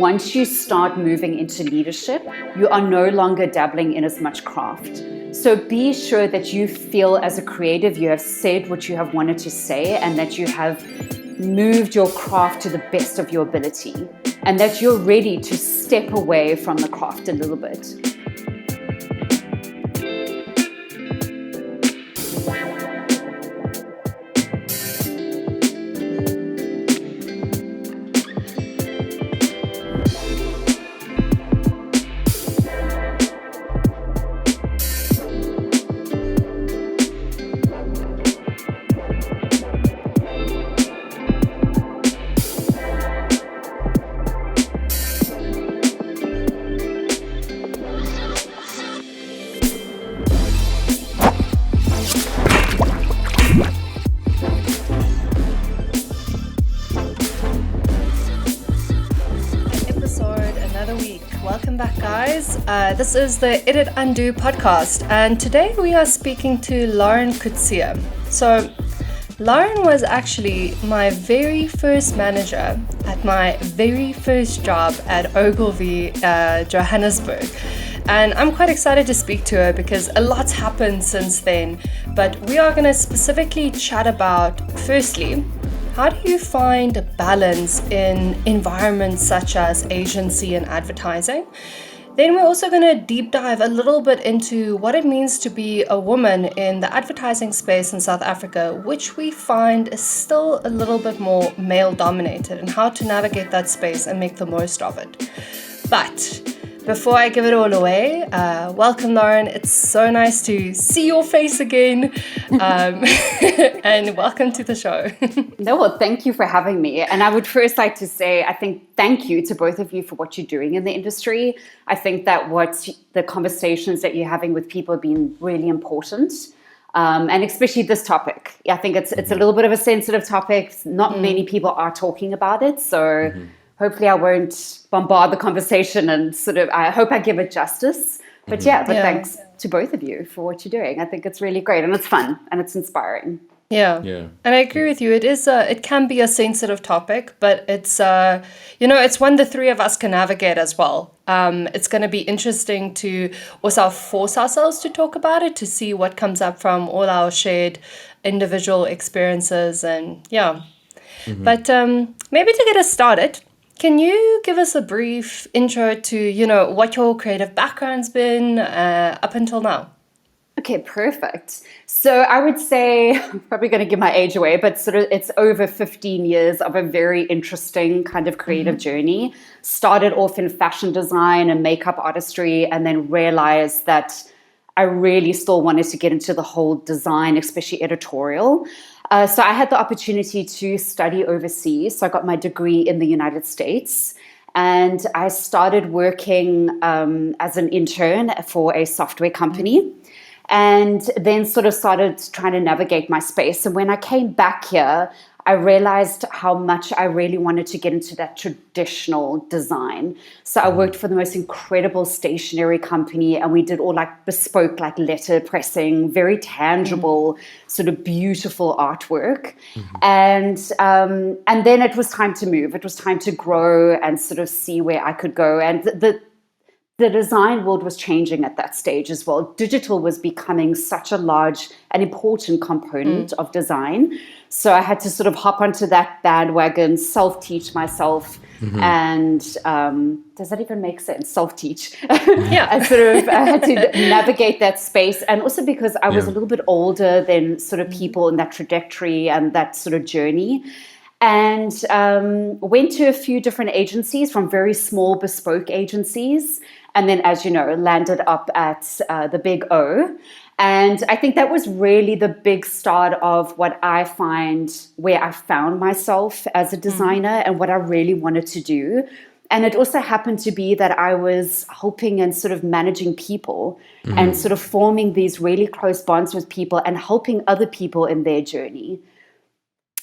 once you start moving into leadership, you are no longer dabbling in as much craft. So be sure that you feel as a creative, you have said what you have wanted to say and that you have moved your craft to the best of your ability and that you're ready to step away from the craft a little bit. This is the Edit Undo podcast, and today we are speaking to Lauren Coetzee. So, Lauren was actually my very first manager at my very first job at Ogilvy, Johannesburg. And I'm quite excited to speak to her because a lot's happened since then. But we are going to specifically chat about, firstly, how do you find a balance in environments such as agency and advertising? Then we're also going to deep dive a little bit into what it means to be a woman in the advertising space in South Africa, which we find is still a little bit more male dominated, and how to navigate that space and make the most of it. But before I give it all away, welcome Lauren. It's so nice to see your face again, and welcome to the show. No, well, thank you for having me. And I would first like to say, I think thank you to both of you for what you're doing in the industry. I think that what the conversations that you're having with people have been really important. And especially this topic. I think it's a little bit of a sensitive topic. Not many people are talking about it. So hopefully I won't bombard the conversation and I hope I give it justice. But thanks to both of you for what you're doing. I think it's really great and it's fun and it's inspiring. Yeah. And I agree with you. It can be a sensitive topic, but it's it's one the three of us can navigate as well. It's going to be interesting to also force ourselves to talk about it, to see what comes up from all our shared individual experiences and But maybe to get us started, can you give us a brief intro to, what your creative background's been up until now? Okay, perfect. So I would say, I'm probably going to give my age away, but it's over 15 years of a very interesting kind of creative journey. Started off in fashion design and makeup artistry, and then realized that I really still wanted to get into the whole design, especially editorial. So I had the opportunity to study overseas. So I got my degree in the United States. And I started working as an intern for a software company. And then started trying to navigate my space. And when I came back here, I realized how much I really wanted to get into that traditional design. So I worked for the most incredible stationery company, and we did all bespoke, letter pressing, very tangible, beautiful artwork. And then it was time to move. It was time to grow and see where I could go. And the design world was changing at that stage as well. Digital was becoming such a large and important component of design. So I had to hop onto that bandwagon, self-teach myself. And does that even make sense? Self-teach. Yeah. I had to navigate that space. And also because I was a little bit older than people in that trajectory and that journey. And went to a few different agencies, from very small bespoke agencies. And then, as you know, landed up at the Big O. And I think that was really the big start of what I find where I found myself as a designer and what I really wanted to do. And it also happened to be that I was helping and managing people and forming these really close bonds with people and helping other people in their journey.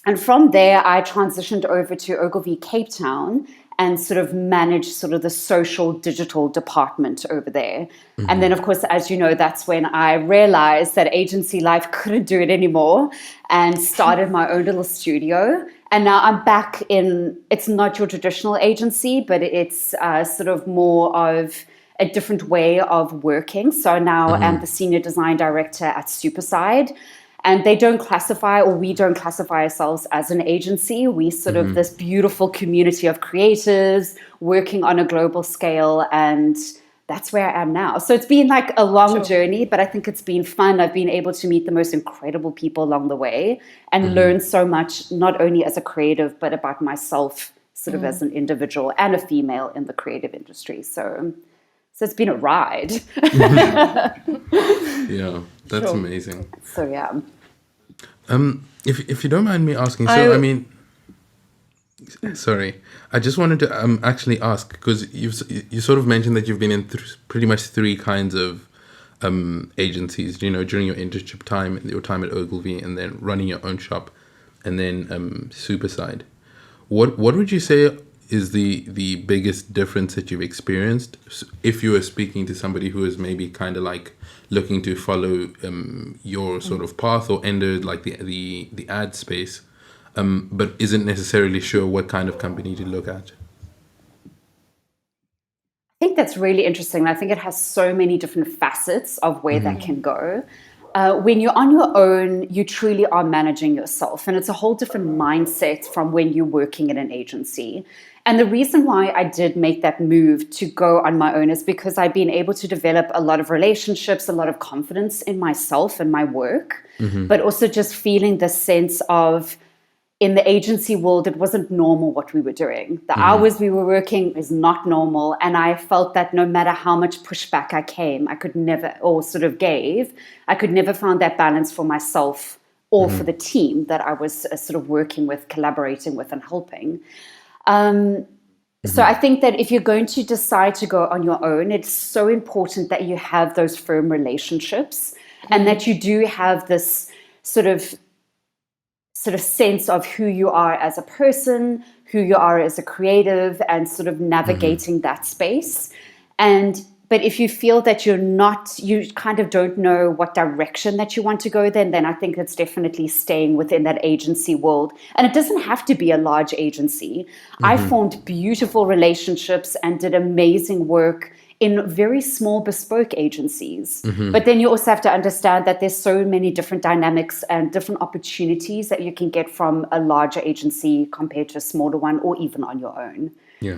And from there, I transitioned over to Ogilvy Cape Town and managed the social digital department over there. And then, of course, as you know, that's when I realized that agency life couldn't do it anymore and started my own little studio. And now I'm back in, it's not your traditional agency, but it's sort of more of a different way of working. So now I'm the senior design director at Superside. And they don't classify, or we don't classify ourselves as an agency. We sort of this beautiful community of creators working on a global scale. And that's where I am now. So it's been like a long journey, but I think it's been fun. I've been able to meet the most incredible people along the way and learn so much, not only as a creative, but about myself sort of as an individual and a female in the creative industry. So it's been a ride. Yeah, that's amazing. So yeah. If you don't mind me asking, sorry, I just wanted to actually ask, because you sort of mentioned that you've been in pretty much three kinds of agencies, you know, during your internship time, your time at Ogilvy, and then running your own shop, and then Superside. What would you say is the biggest difference that you've experienced if you were speaking to somebody who is maybe kind of like looking to follow your sort of path or enter like the ad space, but isn't necessarily sure what kind of company to look at? I think that's really interesting. I think it has so many different facets of where that can go. When you're on your own, you truly are managing yourself. And it's a whole different mindset from when you're working in an agency. And the reason why I did make that move to go on my own is because I've been able to develop a lot of relationships, a lot of confidence in myself and my work, but also just feeling the sense of, in the agency world, it wasn't normal what we were doing. The hours we were working is not normal. And I felt that no matter how much pushback I could never, or sort of gave, I could never find that balance for myself or for the team that I was sort of working with, collaborating with and helping. So I think that if you're going to decide to go on your own, it's so important that you have those firm relationships and that you do have this sort of sense of who you are as a person, who you are as a creative, and sort of navigating that space. But if you feel that you kind of don't know what direction that you want to go, then I think it's definitely staying within that agency world. And it doesn't have to be a large agency. I formed beautiful relationships and did amazing work in very small bespoke agencies. But then you also have to understand that there's so many different dynamics and different opportunities that you can get from a larger agency compared to a smaller one, or even on your own. Yeah.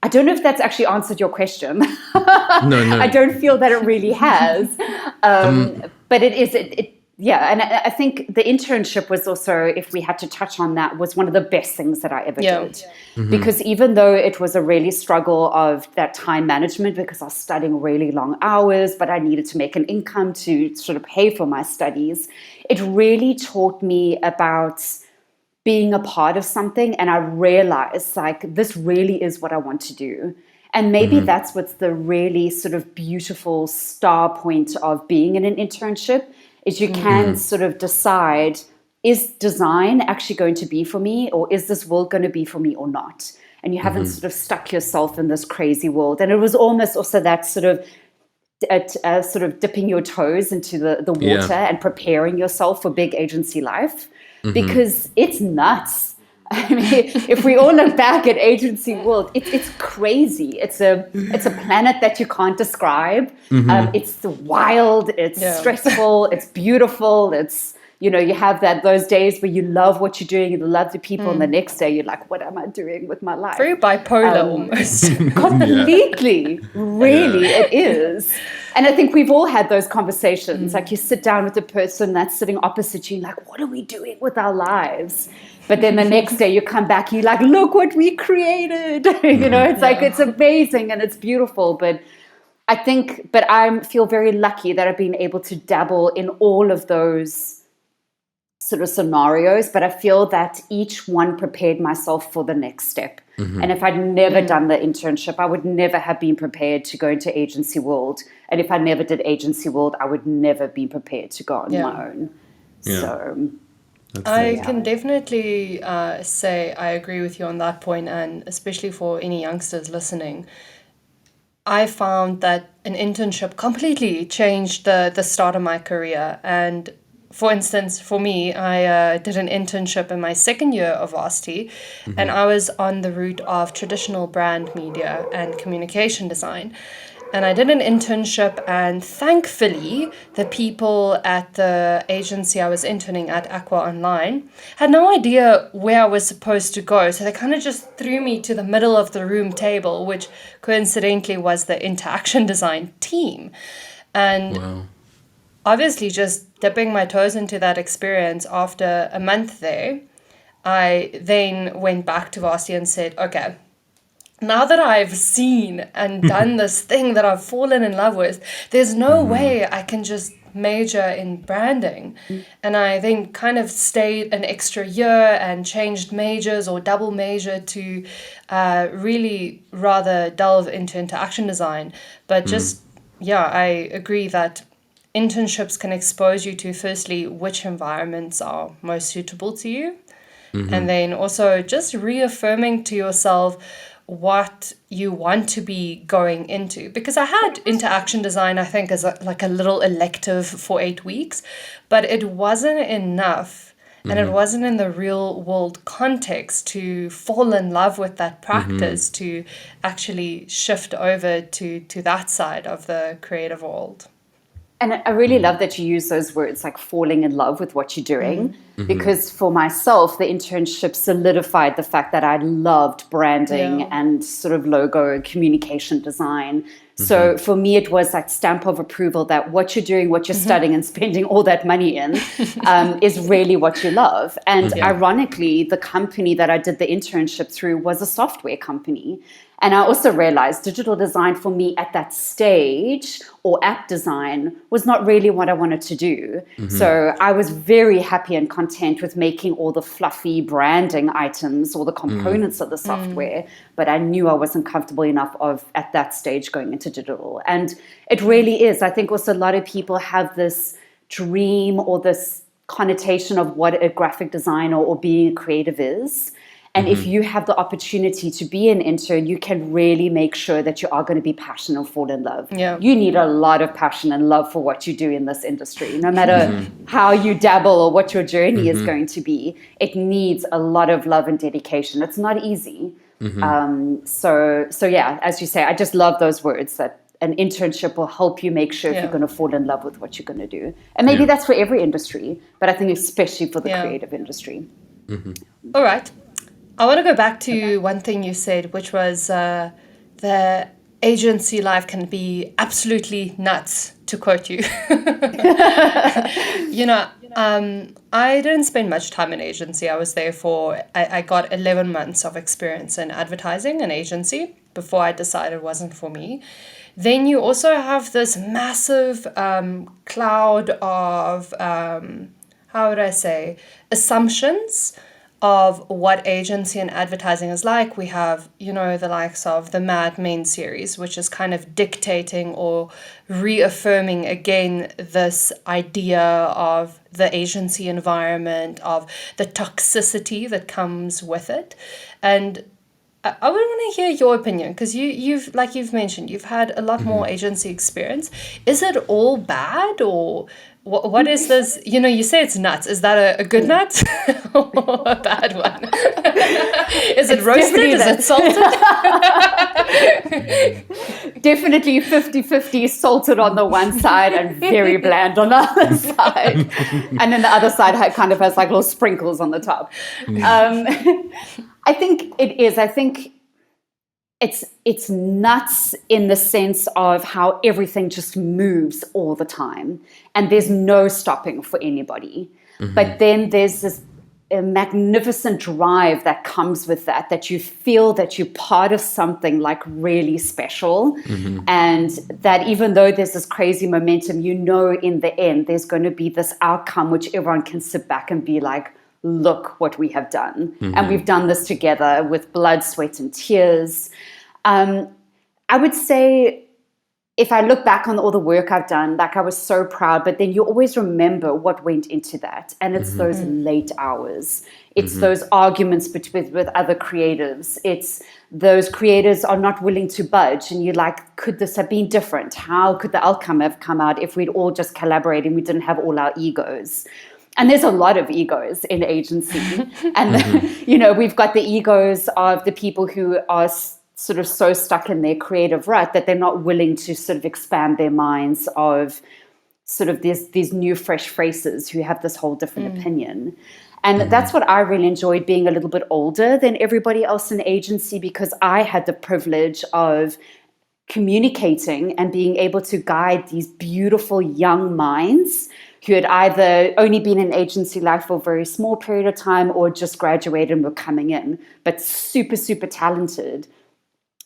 I don't know if that's actually answered your question. No. I don't feel that it really has. But it is, yeah. And I think the internship was also, if we had to touch on that, was one of the best things that I ever did. Because even though it was a really struggle of that time management, because I was studying really long hours, but I needed to make an income to sort of pay for my studies, it really taught me about being a part of something. And I realized, like, this really is what I want to do. And maybe that's what's the really sort of beautiful star point of being in an internship, is you can sort of decide, is design actually going to be for me, or is this world going to be for me or not? And you haven't sort of stuck yourself in this crazy world. And it was almost also that sort of dipping your toes into the water and preparing yourself for big agency life. Because it's nuts. I mean, if we all look back at agency world, it's crazy. It's a planet that you can't describe. It's wild. It's stressful. It's beautiful. It's, you know, you have those days where you love what you're doing, you love the people, and the next day you're like, what am I doing with my life? Very bipolar almost. Completely. Really, it is. And I think we've all had those conversations. Like, you sit down with the person that's sitting opposite you, like, what are we doing with our lives? But then the next day you come back, you're like, look what we created. You know, it's like, it's amazing and it's beautiful. But I feel very lucky that I've been able to dabble in all of those sort of scenarios, but I feel that each one prepared myself for the next step. And if I'd never done the internship, I would never have been prepared to go into agency world. And if I never did agency world, I would never be prepared to go on my own. So I can definitely say I agree with you on that point, and especially for any youngsters listening, I found that an internship completely changed the start of my career. And for instance, for me, I did an internship in my second year of varsity, and I was on the route of traditional brand media and communication design. And I did an internship, and thankfully, the people at the agency I was interning at, Aqua Online, had no idea where I was supposed to go. So they kind of just threw me to the middle of the room table, which coincidentally was the interaction design team. And Wow. obviously, just dipping my toes into that experience after a month there, I then went back to varsity and said, okay, now that I've seen and done this thing that I've fallen in love with, there's no way I can just major in branding. And I then kind of stayed an extra year and changed majors or double major to really rather delve into interaction design. But just, yeah, I agree that internships can expose you to, firstly, which environments are most suitable to you. And then also just reaffirming to yourself what you want to be going into. Because I had interaction design, I think, as like a little elective for 8 weeks, but it wasn't enough. And it wasn't in the real world context to fall in love with that practice, to actually shift over to that side of the creative world. And I really love that you use those words like falling in love with what you're doing, because for myself, the internship solidified the fact that I loved branding and sort of logo and communication design. So for me, it was that stamp of approval that what you're doing, what you're studying and spending all that money in is really what you love. And ironically, the company that I did the internship through was a software company. And I also realized digital design for me at that stage, or app design, was not really what I wanted to do. So I was very happy and content with making all the fluffy branding items or the components of the software, but I knew I wasn't comfortable enough at that stage going into digital. And it really is. I think also a lot of people have this dream or this connotation of what a graphic designer or being a creative is. And if you have the opportunity to be an intern, you can really make sure that you are going to be passionate and fall in love. Yeah. You need a lot of passion and love for what you do in this industry. No matter how you dabble or what your journey is going to be, it needs a lot of love and dedication. It's not easy. So yeah, as you say, I just love those words, that an internship will help you make sure if you're going to fall in love with what you're going to do. And maybe that's for every industry, but I think especially for the creative industry. All right. I want to go back to one thing you said, which was the agency life can be absolutely nuts, to quote you. I didn't spend much time in agency. I was there I got 11 months of experience in advertising and agency before I decided it wasn't for me. Then you also have this massive cloud of, how would I say, assumptions of what agency and advertising is like. We have, the likes of the Mad Men series, which is kind of dictating or reaffirming again this idea of the agency environment, of the toxicity that comes with it. And I would want to hear your opinion, because you've like you've mentioned, you've had a lot more agency experience. Is it all bad, or what is this? You say it's nuts. Is that a good nut or a bad one? Is it roasted? Is it salted? Definitely 50-50, salted on the one side and very bland on the other side. And then the other side kind of has like little sprinkles on the top. I think it is. I think it's nuts in the sense of how everything just moves all the time and there's no stopping for anybody. But then there's this magnificent drive that comes with that you feel that you're part of something like really special, and that even though there's this crazy momentum, in the end there's going to be this outcome which everyone can sit back and be like, look what we have done. And we've done this together with blood, sweat, and tears. I would say if I look back on all the work I've done, like I was so proud, but then you always remember what went into that. And it's those late hours. It's those arguments with other creatives. It's those creators are not willing to budge. And you're like, could this have been different? How could the outcome have come out if we'd all just collaborated and we didn't have all our egos? And there's a lot of egos in agency. And, we've got the egos of the people who are sort of so stuck in their creative rut that they're not willing to sort of expand their minds of sort of these new fresh faces who have this whole different opinion. And that's what I really enjoyed, being a little bit older than everybody else in agency, because I had the privilege of communicating and being able to guide these beautiful young minds who had either only been in agency life for a very small period of time or just graduated and were coming in, but super, super talented.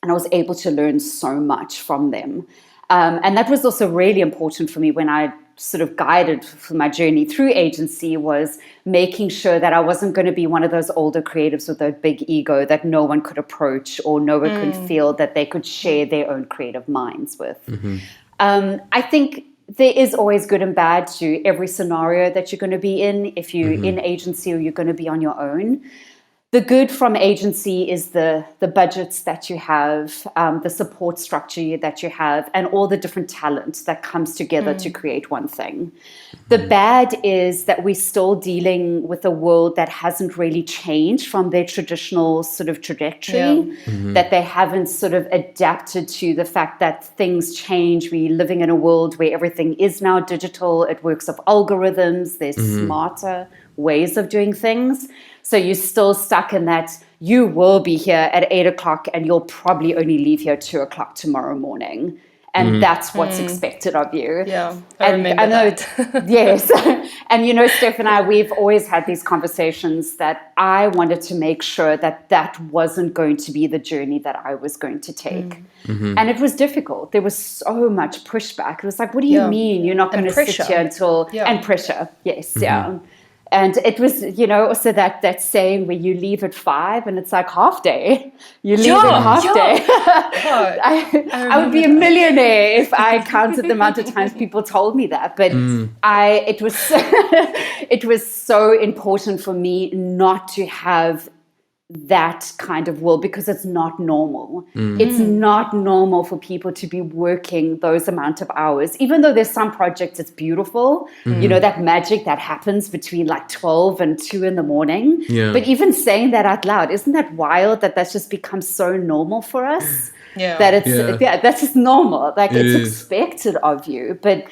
And I was able to learn so much from them. And that was also really important for me when I sort of guided for my journey through agency, was making sure that I wasn't going to be one of those older creatives with a big ego that no one could approach or no one could feel that they could share their own creative minds with. I think there is always good and bad to every scenario that you're going to be in, if you're in agency or you're going to be on your own. The good from agency is the budgets that you have, the support structure that you have, and all the different talent that comes together to create one thing. The bad is that we're still dealing with a world that hasn't really changed from their traditional sort of trajectory, that they haven't sort of adapted to the fact that things change. We're living in a world where everything is now digital. It works off algorithms. There's smarter ways of doing things. So you're still stuck in that you will be here at 8 o'clock and you'll probably only leave here 2 o'clock tomorrow morning. And that's what's expected of you. Yeah, I remember that. Yes. And, Steph and I, we've always had these conversations that I wanted to make sure that wasn't going to be the journey that I was going to take. And it was difficult. There was so much pushback. It was like, what do you mean you're not going to sit here until... And pressure. Yes, And it was, also that saying where you leave at 5 and it's like half day. You leave at half day. I would be a millionaire if I counted the amount of times people told me that. But it was so important for me not to have that kind of world, because it's not normal. It's not normal for people to be working those amount of hours. Even though there's some projects, it's beautiful. That magic that happens between like 12 and 2 in the morning. But even saying that out loud, isn't that wild that that's just become so normal for us? That it's that's just normal. Like it's expected of you. But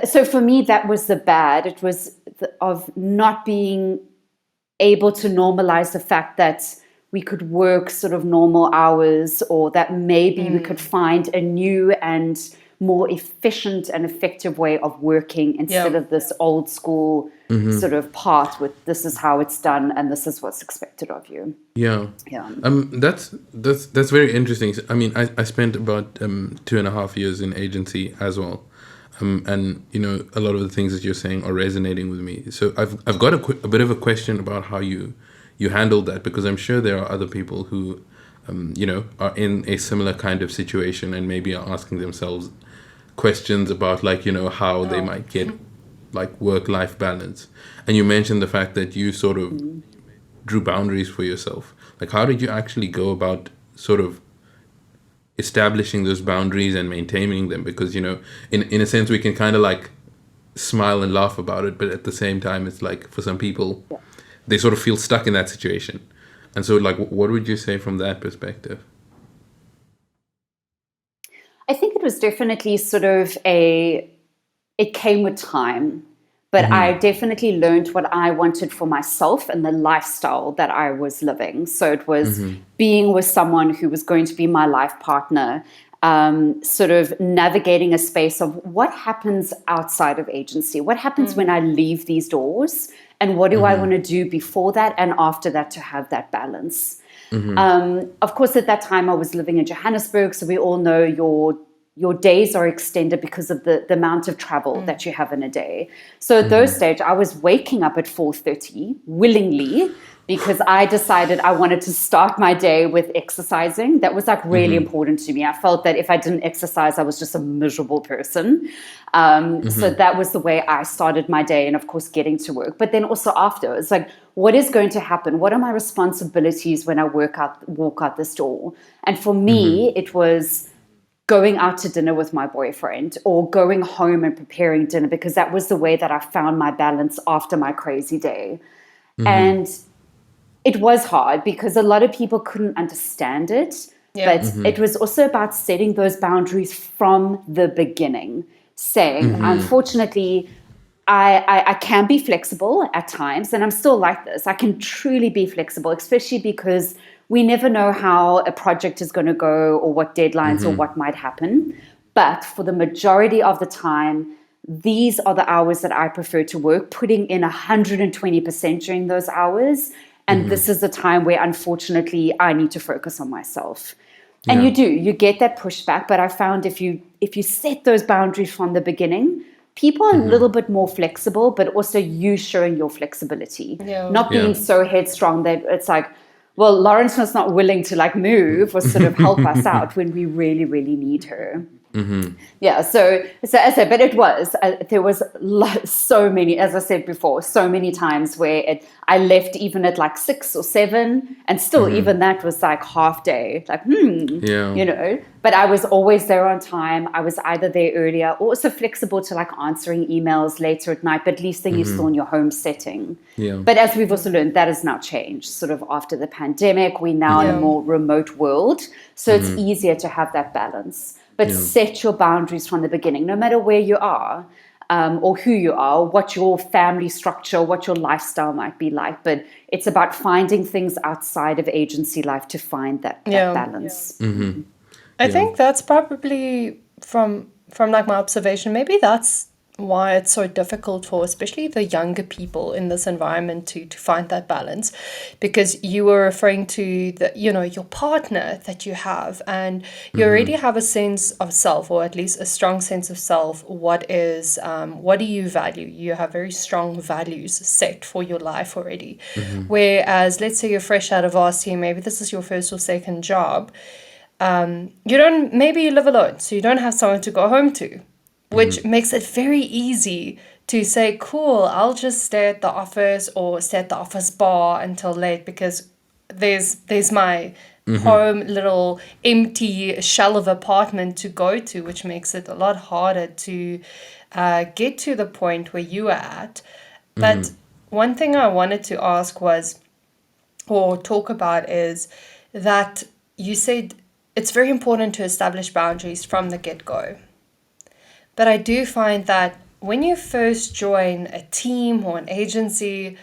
so for me, that was the bad. It was of not being able to normalize the fact that we could work sort of normal hours, or that maybe we could find a new and more efficient and effective way of working instead of this old school sort of path with this is how it's done and this is what's expected of you. That's very interesting. I mean, I spent about 2.5 years in agency as well. And a lot of the things that you're saying are resonating with me. So I've got a bit of a question about how you handled that, because I'm sure there are other people who are in a similar kind of situation and maybe are asking themselves questions about how they might get like work-life balance. And you mentioned the fact that you sort of drew boundaries for yourself. Like, how did you actually go about sort of establishing those boundaries and maintaining them? Because in a sense we can kind of like smile and laugh about it, but at the same time it's like for some people they sort of feel stuck in that situation. And so like, what would you say from that perspective? I think it was definitely sort of it came with time, but I definitely learned what I wanted for myself and the lifestyle that I was living. So it was being with someone who was going to be my life partner, sort of navigating a space of what happens outside of agency, what happens when I leave these doors, and what do I want to do before that and after that to have that balance. Of course, at that time I was living in Johannesburg, so we all know your days are extended because of the amount of travel that you have in a day. So at those stage, I was waking up at 4:30 willingly because I decided I wanted to start my day with exercising. That was like really important to me. I felt that if I didn't exercise, I was just a miserable person. So that was the way I started my day, and of course getting to work. But then also after, it's like, what is going to happen? What are my responsibilities when I walk out this door? And for me, it was going out to dinner with my boyfriend or going home and preparing dinner, because that was the way that I found my balance after my crazy day. And it was hard because a lot of people couldn't understand it, but it was also about setting those boundaries from the beginning, saying, unfortunately, I can be flexible at times, and I'm still like this. I can truly be flexible, especially because we never know how a project is going to go or what deadlines or what might happen. But for the majority of the time, these are the hours that I prefer to work, putting in 120% during those hours. And this is the time where, unfortunately, I need to focus on myself. And you get that pushback. But I found if you set those boundaries from the beginning, people are a little bit more flexible, but also you showing your flexibility, not being so headstrong that it's like, well, Lawrence was not willing to like move or sort of help us out when we really, really need her. Yeah, so as I said, but it was, there was so many, as I said before, so many times where I left even at like 6 or 7, and still even that was like half day, like, you know, but I was always there on time. I was either there earlier or also flexible to like answering emails later at night, but at least then you're still in your home setting. But as we've also learned, that has now changed sort of after the pandemic. We're now in a more remote world, so it's easier to have that balance. But set your boundaries from the beginning, no matter where you are or who you are, what your family structure, what your lifestyle might be like. But it's about finding things outside of agency life to find that balance. I think that's probably from like my observation, maybe that's why it's so difficult for especially the younger people in this environment to find that balance, because you were referring to the, you know, your partner that you have, and you already have a sense of self, or at least a strong sense of self. What do you value? You have very strong values set for your life already. Whereas let's say you're fresh out of varsity, maybe this is your first or second job, maybe you live alone, so you don't have someone to go home to, which makes it very easy to say, cool, I'll just stay at the office or stay at the office bar until late, because there's my home little empty shell of apartment to go to, which makes it a lot harder to get to the point where you are at. But one thing I wanted to ask was, or talk about, is that you said it's very important to establish boundaries from the get-go. But I do find that when you first join a team or an agency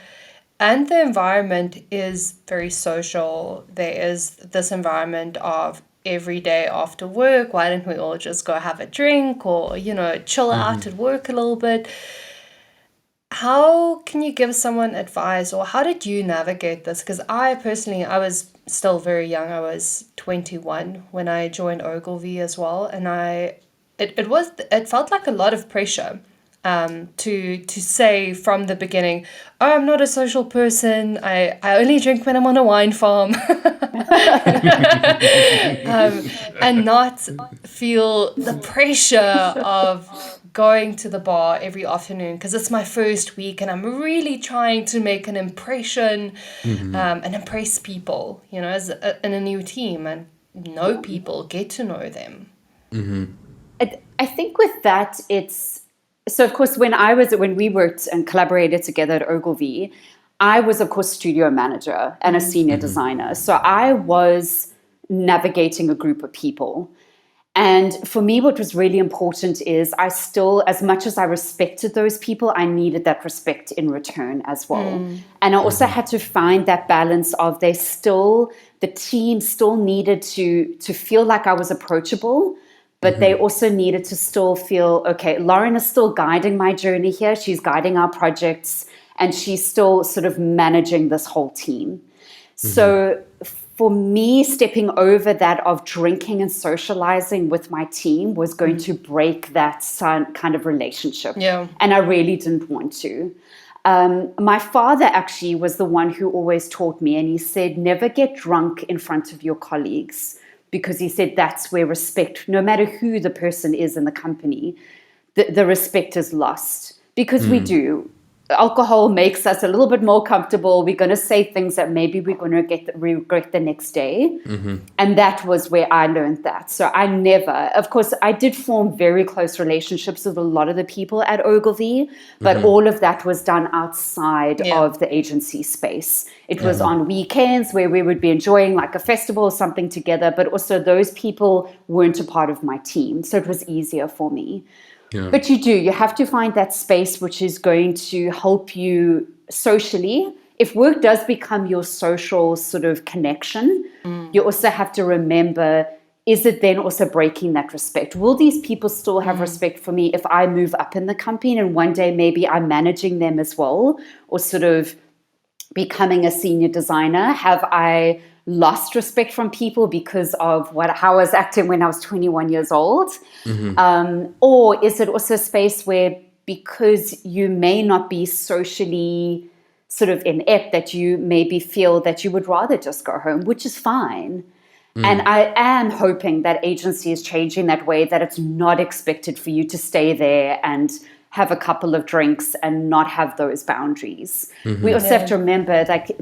and the environment is very social, there is this environment of every day after work, why don't we all just go have a drink or, you know, chill out at work a little bit? How can you give someone advice, or how did you navigate this? Because I personally, I was still very young. I was 21 when I joined Ogilvy as well. And it felt like a lot of pressure to say from the beginning, oh, I'm not a social person. I only drink when I'm on a wine farm. And not feel the pressure of going to the bar every afternoon because it's my first week and I'm really trying to make an impression and impress people, you know, in a new team, and know people, get to know them. I think with that, it's so. Of course, when we worked and collaborated together at Ogilvy, I was of course studio manager and a senior designer. So I was navigating a group of people. And for me, what was really important is I still, as much as I respected those people, I needed that respect in return as well. And I also had to find that balance of the team still needed to feel like I was approachable, but they also needed to still feel, okay, Lauren is still guiding my journey here. She's guiding our projects, and she's still sort of managing this whole team. So for me, stepping over that of drinking and socializing with my team was going to break that kind of relationship. And I really didn't want to. My father actually was the one who always taught me, and he said, never get drunk in front of your colleagues, because he said that's where respect, no matter who the person is in the company, the respect is lost, because we do. Alcohol makes us a little bit more comfortable. We're going to say things that maybe we're going to regret the next day. And that was where I learned that. So I never, of course, I did form very close relationships with a lot of the people at Ogilvy, but all of that was done outside of the agency space. It was on weekends where we would be enjoying like a festival or something together, but also those people weren't a part of my team. So it was easier for me. Yeah. But you have to find that space which is going to help you socially. If work does become your social sort of connection, you also have to remember, is it then also breaking that respect? Will these people still have respect for me if I move up in the company and one day maybe I'm managing them as well, or sort of becoming a senior designer? Have I lost respect from people because of how I was acting when I was 21 years old? Or is it also a space where, because you may not be socially sort of inept, that you maybe feel that you would rather just go home, which is fine. And I am hoping that agency is changing that way, that it's not expected for you to stay there and have a couple of drinks and not have those boundaries. We also have to remember, like,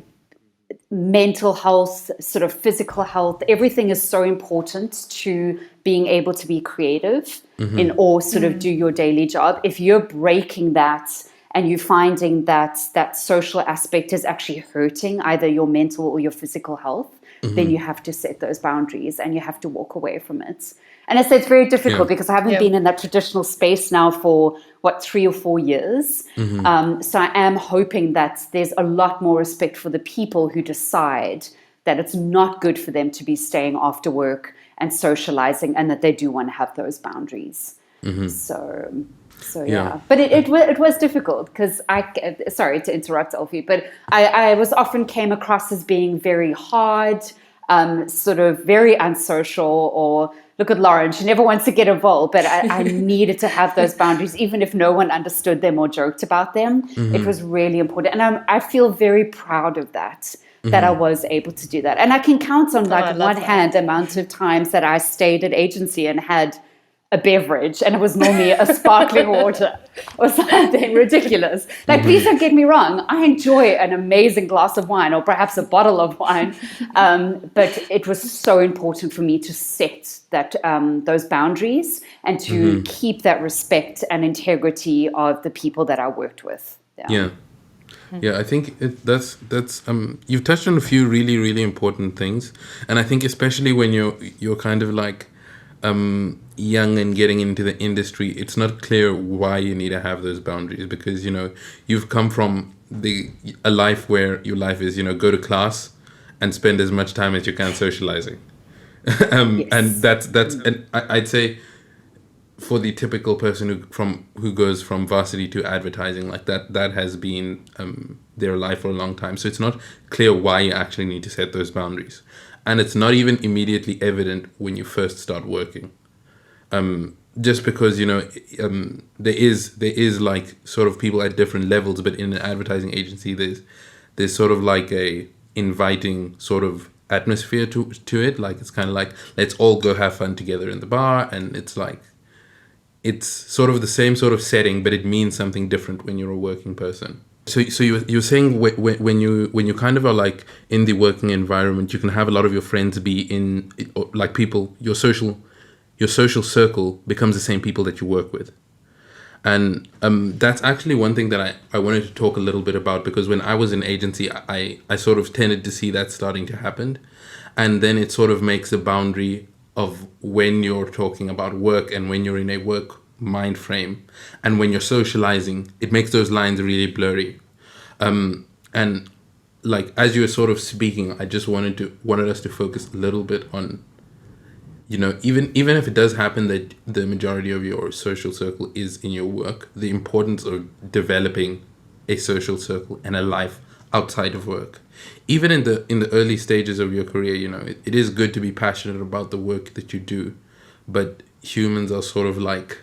mental health, sort of physical health, everything is so important to being able to be creative or sort of do your daily job. If you're breaking that and you're finding that that social aspect is actually hurting either your mental or your physical health, then you have to set those boundaries and you have to walk away from it. And I say it's very difficult because I haven't been in that traditional space now for 3 or 4 years. So I am hoping that there's a lot more respect for the people who decide that it's not good for them to be staying after work and socializing, and that they do want to have those boundaries. So yeah. But it was difficult because sorry to interrupt, Elfie, but I was often came across as being very hard, sort of very unsocial, or look at Lauren, she never wants to get involved, but I needed to have those boundaries, even if no one understood them or joked about them. It was really important. And I feel very proud of that, that I was able to do that. And I can count on one hand the amount of times that I stayed at agency and had a beverage, and it was normally a sparkling water or something ridiculous. Like, please don't get me wrong, I enjoy an amazing glass of wine or perhaps a bottle of wine, but it was so important for me to set that those boundaries and to keep that respect and integrity of the people that I worked with. Yeah, I think that's you've touched on a few really, really important things, and I think especially when you're kind of like young and getting into the industry, it's not clear why you need to have those boundaries, because you've come from a life where your life is go to class and spend as much time as you can socializing, and that's and I'd say for the typical person who goes from varsity to advertising, like that has been their life for a long time. So it's not clear why you actually need to set those boundaries. And it's not even immediately evident when you first start working. Just because, there is like sort of people at different levels, but in an advertising agency, there's sort of like a inviting sort of atmosphere to it. Like, it's kind of like, let's all go have fun together in the bar. And it's like, it's sort of the same sort of setting, but it means something different when you're a working person. So you're saying when you kind of are like in the working environment, you can have a lot of your friends be in, like, people, your social circle becomes the same people that you work with. And that's actually one thing that I wanted to talk a little bit about, because when I was in agency, I sort of tended to see that starting to happen. And then it sort of makes a boundary of when you're talking about work and when you're in a work mind frame and when you're socializing, it makes those lines really blurry. And like, as you were sort of speaking, I just wanted us to focus a little bit on, even if it does happen that the majority of your social circle is in your work, the importance of developing a social circle and a life outside of work. Even in the early stages of your career, it is good to be passionate about the work that you do, but humans are sort of like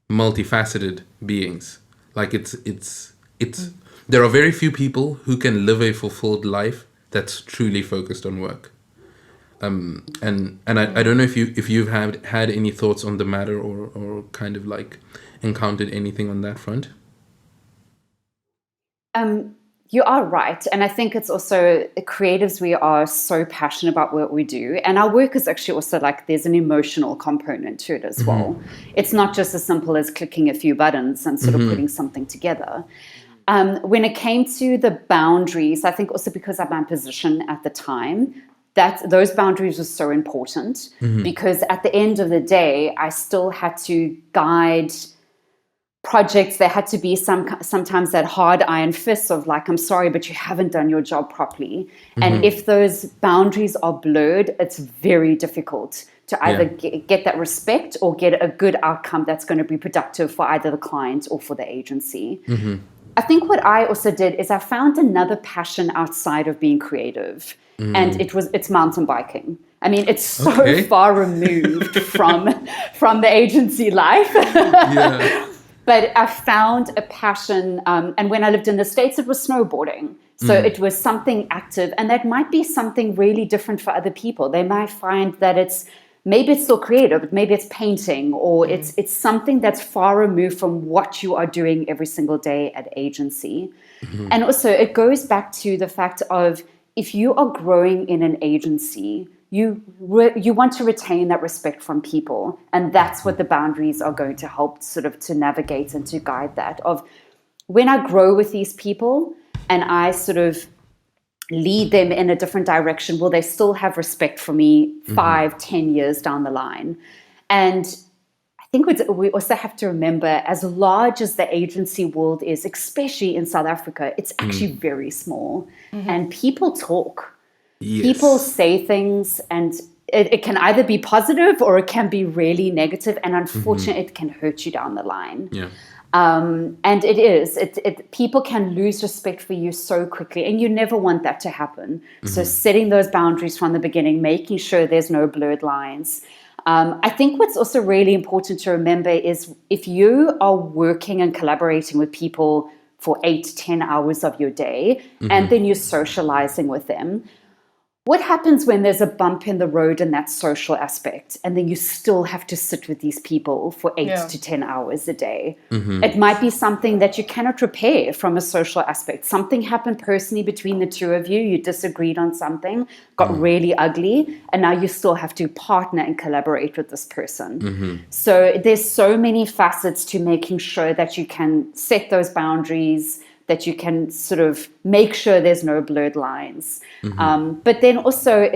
multifaceted beings. Like, it's it's there are very few people who can live a fulfilled life that's truly focused on work. I don't know if you've had any thoughts on the matter, or kind of like encountered anything on that front. You are right. And I think it's also creatives, we are so passionate about what we do. And our work is actually also like there's an emotional component to it as well. It's not just as simple as clicking a few buttons and sort of putting something together. When it came to the boundaries, I think also because of my position at the time, that those boundaries were so important because at the end of the day, I still had to guide projects. There had to be sometimes that hard iron fist of like, I'm sorry, but you haven't done your job properly. And if those boundaries are blurred, it's very difficult to either get that respect or get a good outcome that's going to be productive for either the client or for the agency. I think what I also did is I found another passion outside of being creative, and it's mountain biking. I mean, it's so far removed from the agency life. But I found a passion, and when I lived in the States, it was snowboarding. So it was something active, and that might be something really different for other people. They might find that maybe it's still creative, but maybe it's painting, or it's something that's far removed from what you are doing every single day at agency. And also it goes back to the fact of if you are growing in an agency, you want to retain that respect from people. And that's what the boundaries are going to help sort of to navigate and to guide that. Of when I grow with these people and I sort of lead them in a different direction, will they still have respect for me 5-10 years down the line? And I think we also have to remember, as large as the agency world is, especially in South Africa, it's actually very small. And people talk. People say things, and it can either be positive or it can be really negative, and unfortunately it can hurt you down the line. And people can lose respect for you so quickly, and you never want that to happen. So setting those boundaries from the beginning, making sure there's no blurred lines. I think what's also really important to remember is if you are working and collaborating with people for 8-10 hours of your day, and then you're socializing with them, what happens when there's a bump in the road in that social aspect, and then you still have to sit with these people for 8 to 10 hours a day? It might be something that you cannot repair from a social aspect. Something happened personally between the two of you. You disagreed on something, got really ugly, and now you still have to partner and collaborate with this person. So there's so many facets to making sure that you can set those boundaries, that you can sort of make sure there's no blurred lines. But then also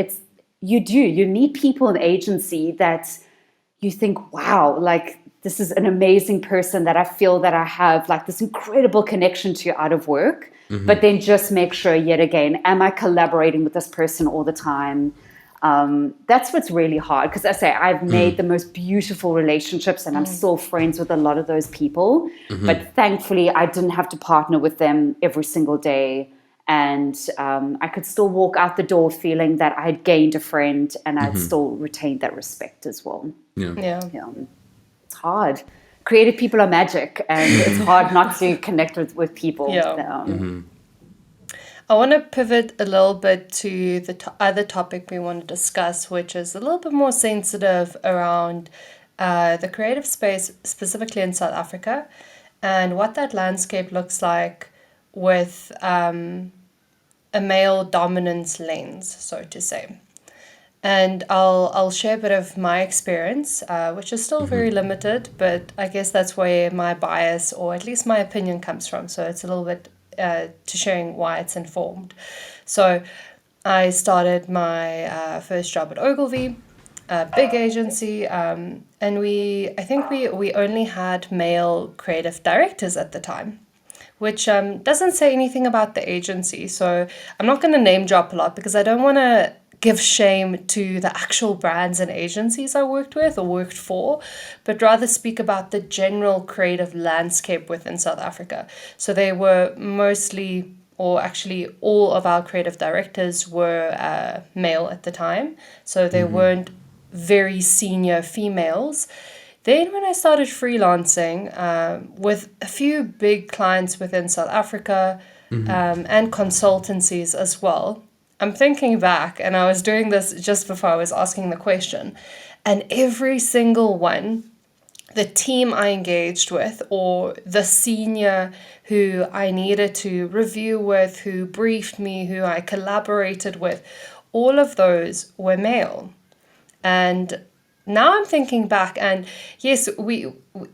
you need people in the agency that you think, wow, like this is an amazing person that I feel that I have like this incredible connection to out of work. But then just make sure, yet again, am I collaborating with this person all the time? That's what's really hard, because I say I've made the most beautiful relationships, and I'm still friends with a lot of those people. But thankfully, I didn't have to partner with them every single day, and I could still walk out the door feeling that I had gained a friend, and I'd still retained that respect as well. It's hard. Creative people are magic, and it's hard not to connect with people. I want to pivot a little bit to the other topic we want to discuss, which is a little bit more sensitive around the creative space, specifically in South Africa, and what that landscape looks like with a male dominance lens, so to say. And I'll share a bit of my experience, which is still very limited, but I guess that's where my bias, or at least my opinion, comes from. So it's a little bit to sharing why it's informed. So I started my first job at Ogilvy, a big agency, and I think we only had male creative directors at the time, which doesn't say anything about the agency. So I'm not going to name drop a lot because I don't want to give shame to the actual brands and agencies I worked with or worked for, but rather speak about the general creative landscape within South Africa. So they were mostly, or actually all of our creative directors were male at the time. So they weren't very senior females. Then when I started freelancing with a few big clients within South Africa and consultancies as well, I'm thinking back, and I was doing this just before I was asking the question, and every single one, the team I engaged with or the senior who I needed to review with, who briefed me, who I collaborated with, all of those were male. And now I'm thinking back, and yes,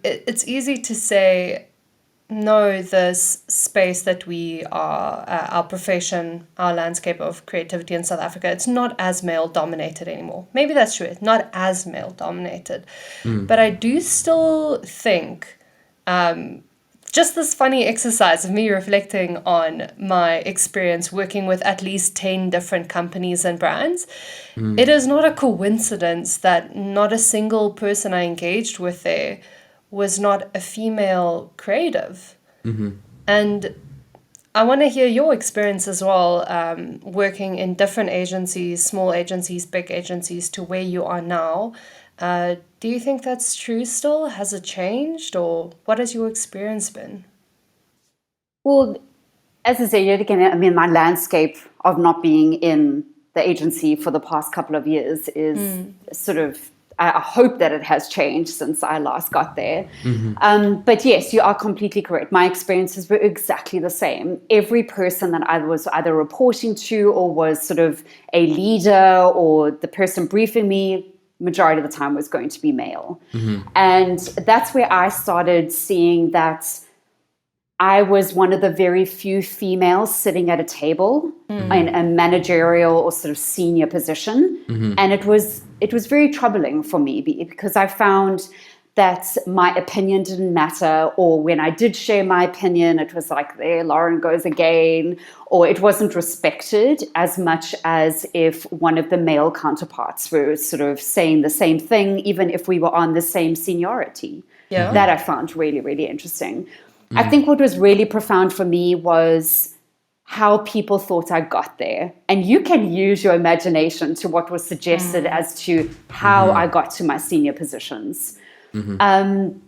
it's easy to say, no, this space that we are, our profession, our landscape of creativity in South Africa, it's not as male dominated anymore. Maybe that's true. It's not as male dominated. But I do still think just this funny exercise of me reflecting on my experience working with at least 10 different companies and brands, it is not a coincidence that not a single person I engaged with there was not a female creative. And I want to hear your experience as well, working in different agencies, small agencies, big agencies, to where you are now. Do you think that's true still? Has it changed, or what has your experience been? Well, as I say, yet again, I mean, my landscape of not being in the agency for the past couple of years is sort of, I hope that it has changed since I last got there. But yes, you are completely correct. My experiences were exactly the same. Every person that I was either reporting to or was sort of a leader or the person briefing me, majority of the time was going to be male. And that's where I started seeing that I was one of the very few females sitting at a table in a managerial or sort of senior position. And it was very troubling for me because I found that my opinion didn't matter, or when I did share my opinion, it was like, there, Lauren goes again, or it wasn't respected as much as if one of the male counterparts were sort of saying the same thing, even if we were on the same seniority. That I found really, really interesting. I think what was really profound for me was how people thought I got there. And you can use your imagination to what was suggested as to how I got to my senior positions. And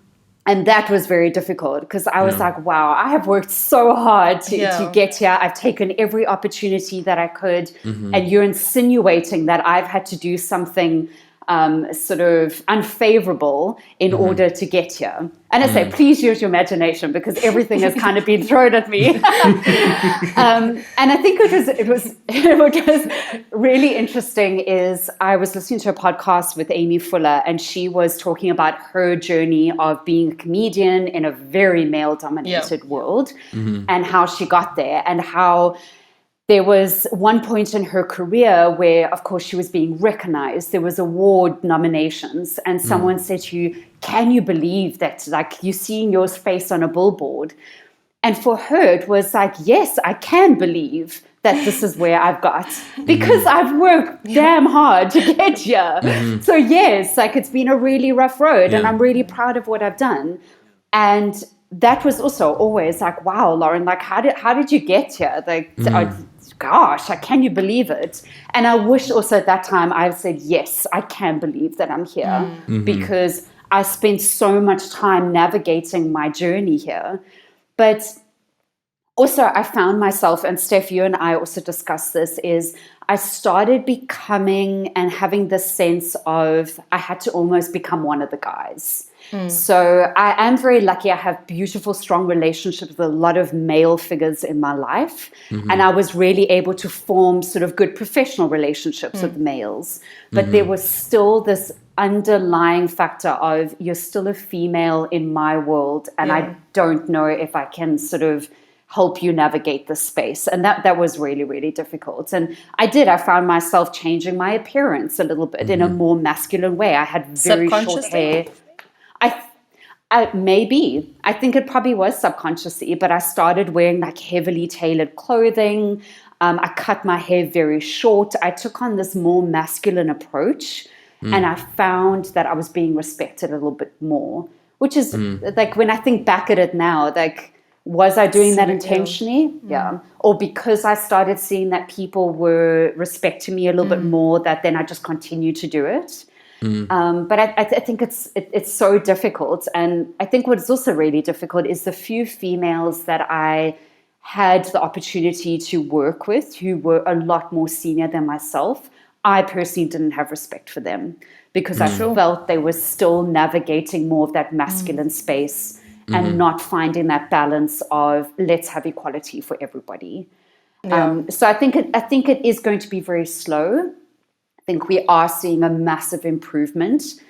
that was very difficult because I was like, wow, I have worked so hard to get here. I've taken every opportunity that I could. And you're insinuating that I've had to do something sort of unfavorable in order to get here. And I say, please use your imagination because everything has kind of been thrown at me. And I think it was really interesting is I was listening to a podcast with Amy Fuller, and she was talking about her journey of being a comedian in a very male-dominated world and how she got there and how there was one point in her career where, of course, she was being recognized. There was award nominations, and someone said to you, can you believe that, like, you're seeing your face on a billboard? And for her, it was like, yes, I can believe that this is where I've got, because I've worked damn hard to get here. So yes, like, it's been a really rough road, and I'm really proud of what I've done. And that was also always like, wow, Lauren, like, how did you get here? Like, gosh, can you believe it? And I wish also at that time I said, yes, I can believe that I'm here because I spent so much time navigating my journey here. But also I found myself, and Steph, you and I also discussed this, is I started becoming and having this sense of I had to almost become one of the guys. So I am very lucky. I have beautiful, strong relationships with a lot of male figures in my life. And I was really able to form sort of good professional relationships with males. But there was still this underlying factor of you're still a female in my world. And I don't know if I can sort of help you navigate this space. And that was really, really difficult. And I found myself changing my appearance a little bit in a more masculine way. I had very short hair. Maybe. I think it probably was subconsciously, but I started wearing like heavily tailored clothing. I cut my hair very short. I took on this more masculine approach, and I found that I was being respected a little bit more, which is like when I think back at it now, like, was I doing that intentionally? Yeah. Or because I started seeing that people were respecting me a little bit more, that then I just continued to do it. But I think it's so difficult. And I think what's also really difficult is the few females that I had the opportunity to work with who were a lot more senior than myself. I personally didn't have respect for them because I felt they were still navigating more of that masculine space and not finding that balance of let's have equality for everybody. So I think it is going to be very slow. I think we are seeing a massive improvement,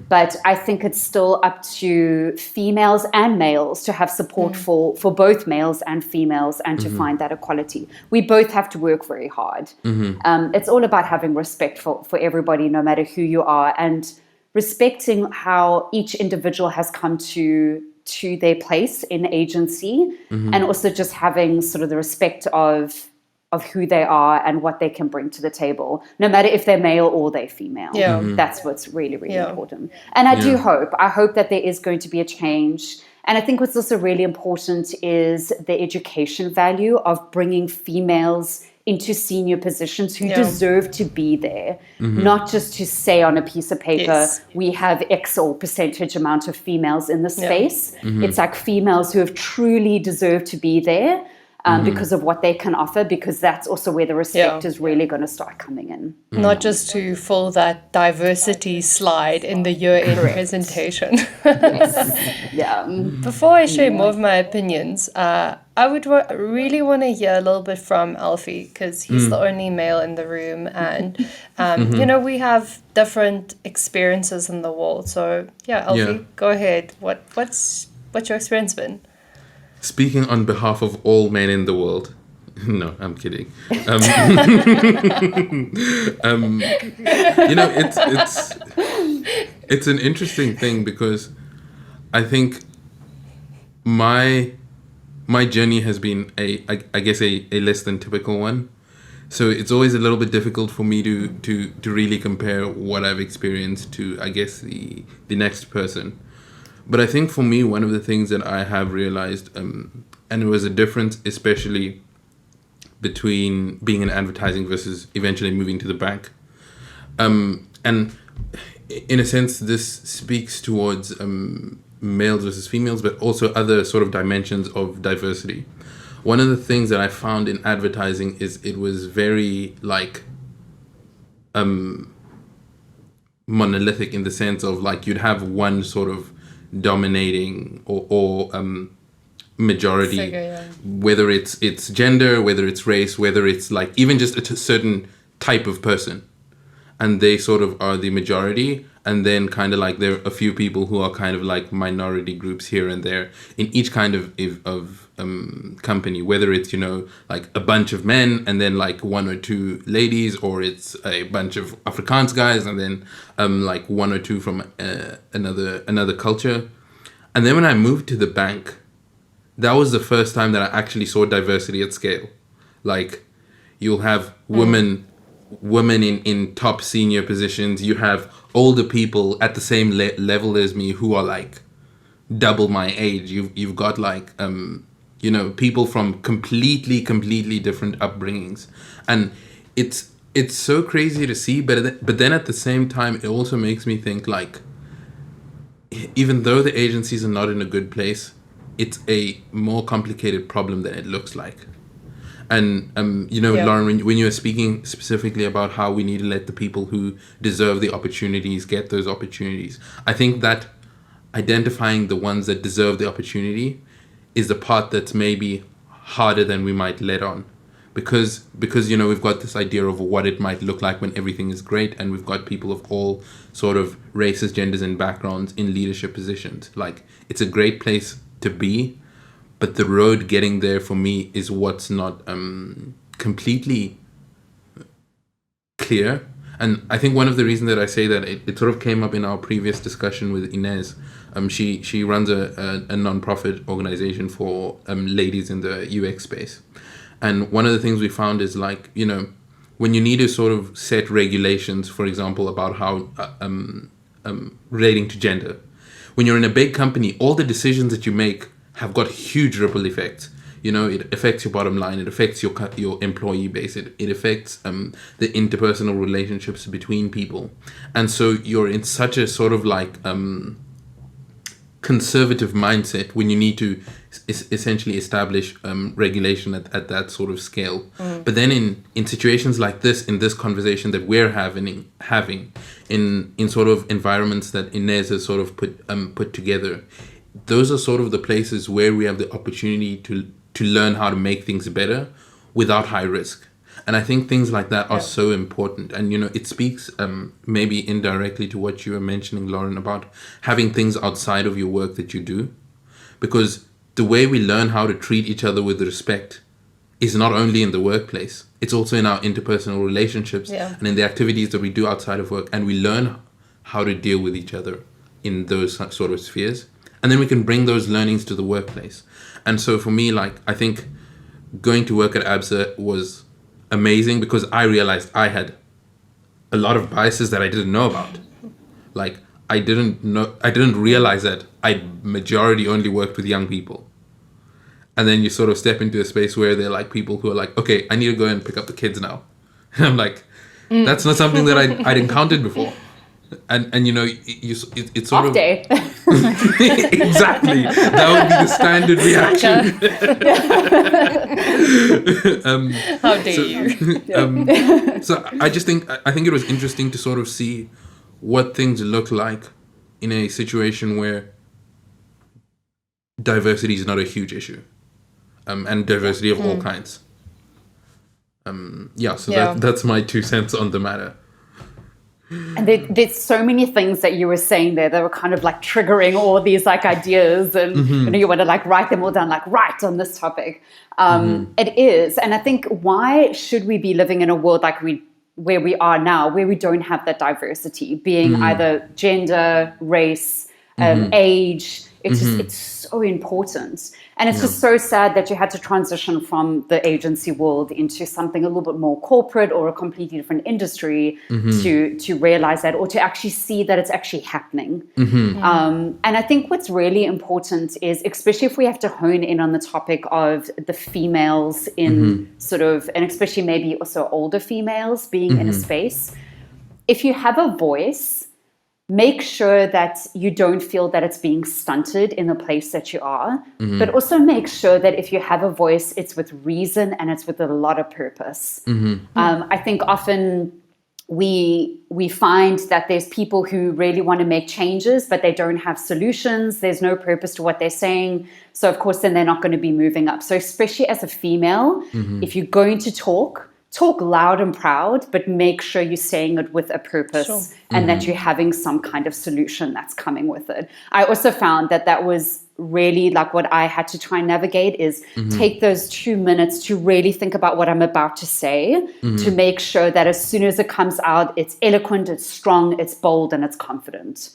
but I think it's still up to females and males to have support for both males and females and to find that equality. We both have to work very hard. It's all about having respect for everybody, no matter who you are, and respecting how each individual has come to their place in agency, and also just having sort of the respect of who they are and what they can bring to the table, no matter if they're male or they're female. That's what's really, really important. And I hope that there is going to be a change. And I think what's also really important is the education value of bringing females into senior positions who deserve to be there, not just to say on a piece of paper, we have X or percentage amount of females in the space. It's like females who have truly deserved to be there. Because of what they can offer, because that's also where the respect is really going to start coming in. Not just to fill that diversity slide in the year-end presentation. Before I share more of my opinions, I would really want to hear a little bit from Alfie, because he's the only male in the room, and you know, we have different experiences in the world. So Alfie, go ahead. What's your experience been? Speaking on behalf of all men in the world, no, I'm kidding. You know, it's an interesting thing because I think my journey has been I guess a less than typical one. So it's always a little bit difficult for me to really compare what I've experienced to, I guess, the next person. But I think for me, one of the things that I have realized, and it was a difference especially between being in advertising versus eventually moving to the bank. And in a sense, this speaks towards males versus females, but also other sort of dimensions of diversity. One of the things that I found in advertising is it was very like monolithic in the sense of like you'd have one sort of dominating or majority figure, whether it's gender, whether it's race, whether it's like even just a certain type of person, and they sort of are the majority, and then kind of like there are a few people who are kind of like minority groups here and there in each kind of company, whether it's, you know, like a bunch of men and then like one or two ladies, or it's a bunch of Afrikaans guys and then like one or two from another culture. And then when I moved to the bank, that was the first time that I actually saw diversity at scale. Like you'll have women in top senior positions. You have older people at the same level as me who are like double my age. You've got like you know, people from completely different upbringings, and it's so crazy to see. But then at the same time, it also makes me think like, even though the agencies are not in a good place, it's a more complicated problem than it looks like. And you know, Lauren, when you were speaking specifically about how we need to let the people who deserve the opportunities get those opportunities, I think that identifying the ones that deserve the opportunity is the part that's maybe harder than we might let on, because you know, we've got this idea of what it might look like when everything is great, and we've got people of all sort of races, genders, and backgrounds in leadership positions. Like, it's a great place to be, but the road getting there for me is what's not completely clear. And I think one of the reasons that I say that, it sort of came up in our previous discussion with Inez. She runs a non-profit organization for ladies in the UX space. And one of the things we found is, like, you know, when you need to sort of set regulations, for example, about how relating to gender, when you're in a big company, all the decisions that you make have got huge ripple effects. it affects your bottom line, it affects your employee base, it affects the interpersonal relationships between people. And so you're in such a sort of like conservative mindset when you need to essentially establish regulation at that sort of scale. But then in situations like this, in this conversation that we're having in sort of environments that Inez has sort of put together, those are sort of the places where we have the opportunity to learn how to make things better without high risk. And I think things like that are so important. And, it speaks maybe indirectly to what you were mentioning, Lauren, about having things outside of your work that you do. Because the way we learn how to treat each other with respect is not only in the workplace, it's also in our interpersonal relationships and in the activities that we do outside of work. And we learn how to deal with each other in those sort of spheres. And then we can bring those learnings to the workplace. And so for me, like, I think going to work at ABSA was amazing because I realized I had a lot of biases that I didn't know about. Like, I didn't realize that I majority only worked with young people. And then you sort of step into a space where they're like people who are like, okay, I need to go and pick up the kids now. And I'm like, that's not something that I'd encountered before. And it's sort Off day. Exactly. That would be the standard reaction. How dare you? So I think it was interesting to sort of see what things look like in a situation where diversity is not a huge issue, and diversity of all kinds. That's my 2 cents on the matter. And there's so many things that you were saying there that were kind of like triggering all these like ideas, and you want to like write them all down, like right on this topic. It is, and I think why should we be living in a world like where we are now, where we don't have that diversity, being either gender, race, age? It's so important. And it's just so sad that you had to transition from the agency world into something a little bit more corporate or a completely different industry to realize that, or to actually see that it's actually happening. And I think what's really important is, especially if we have to hone in on the topic of the females in sort of, and especially maybe also older females being in a space, if you have a voice, make sure that you don't feel that it's being stunted in the place that you are, but also make sure that if you have a voice, it's with reason and it's with a lot of purpose. I think often we find that there's people who really want to make changes, but they don't have solutions. There's no purpose to what they're saying. So of course, then they're not going to be moving up. So especially as a female, if you're going to talk loud and proud, but make sure you're saying it with a purpose and that you're having some kind of solution that's coming with it. I also found that was really like what I had to try and navigate is take those 2 minutes to really think about what I'm about to say, to make sure that as soon as it comes out, it's eloquent, it's strong, it's bold, and it's confident.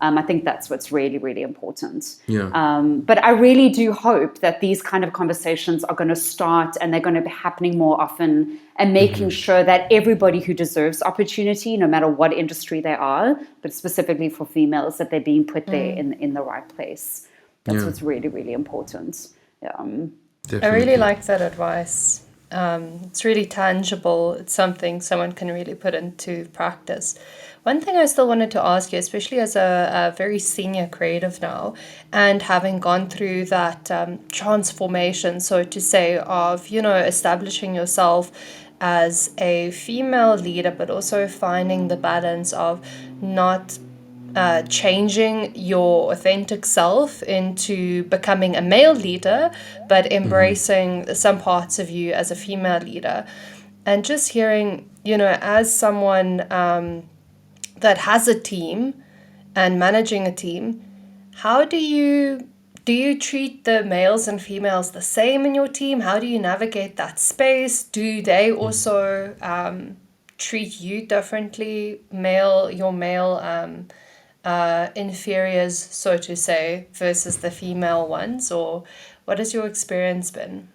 I think that's what's really, really important. But I really do hope that these kind of conversations are going to start and they're going to be happening more often, and making sure that everybody who deserves opportunity, no matter what industry they are, but specifically for females, that they're being put there in the right place. That's what's really, really important. I really like that advice. It's really tangible. It's something someone can really put into practice. One thing I still wanted to ask you, especially as a very senior creative now, and having gone through that transformation, so to say, of, establishing yourself as a female leader, but also finding the balance of not changing your authentic self into becoming a male leader, but embracing some parts of you as a female leader. And just hearing, as someone that has a team and managing a team, how do you treat the males and females the same in your team? How do you navigate that space? Do they also treat you differently, your male inferiors, so to say, versus the female ones? Or what has your experience been?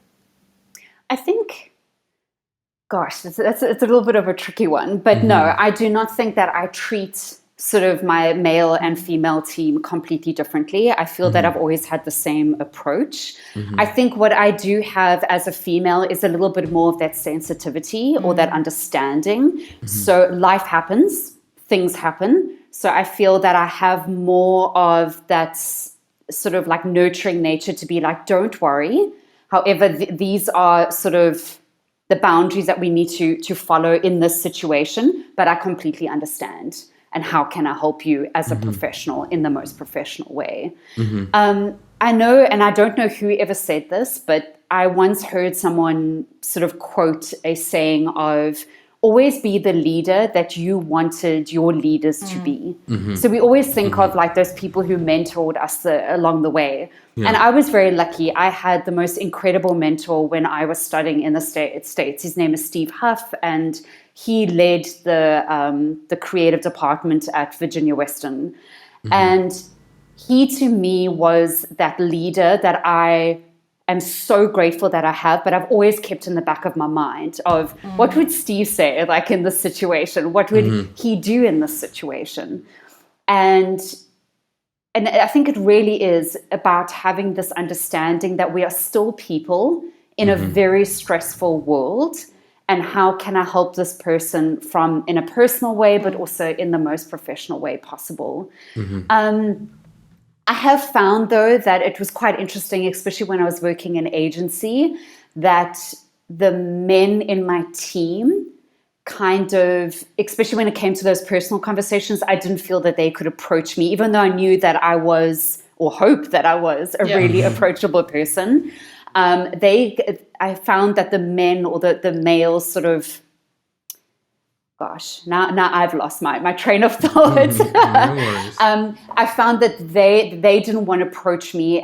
I think, gosh, it's a little bit of a tricky one, but no, I do not think that I treat sort of my male and female team completely differently. I feel that I've always had the same approach. I think what I do have as a female is a little bit more of that sensitivity or that understanding. So life happens, things happen. So I feel that I have more of that sort of like nurturing nature to be like, don't worry. However, these are sort of the boundaries that we need to follow in this situation, but I completely understand. And how can I help you as a professional in the most professional way? I know, and I don't know who ever said this, but I once heard someone sort of quote a saying of, always be the leader that you wanted your leaders to be. So we always think of like those people who mentored us along the way. Yeah. And I was very lucky. I had the most incredible mentor when I was studying in the States. His name is Steve Huff, and he led the creative department at Virginia Western. And he, to me, was that leader that I am so grateful that I have, but I've always kept in the back of my mind of what would Steve say, like in this situation? What would he do in this situation? And I think it really is about having this understanding that we are still people in a very stressful world. And how can I help this person from in a personal way, but also in the most professional way possible? I have found, though, that it was quite interesting, especially when I was working in agency, that the men in my team kind of, especially when it came to those personal conversations, I didn't feel that they could approach me, even though I knew that I was, or hoped that I was, a really approachable person. I found that the men or the males sort of, gosh, now I've lost my train of thought. No worries. I found that they didn't want to approach me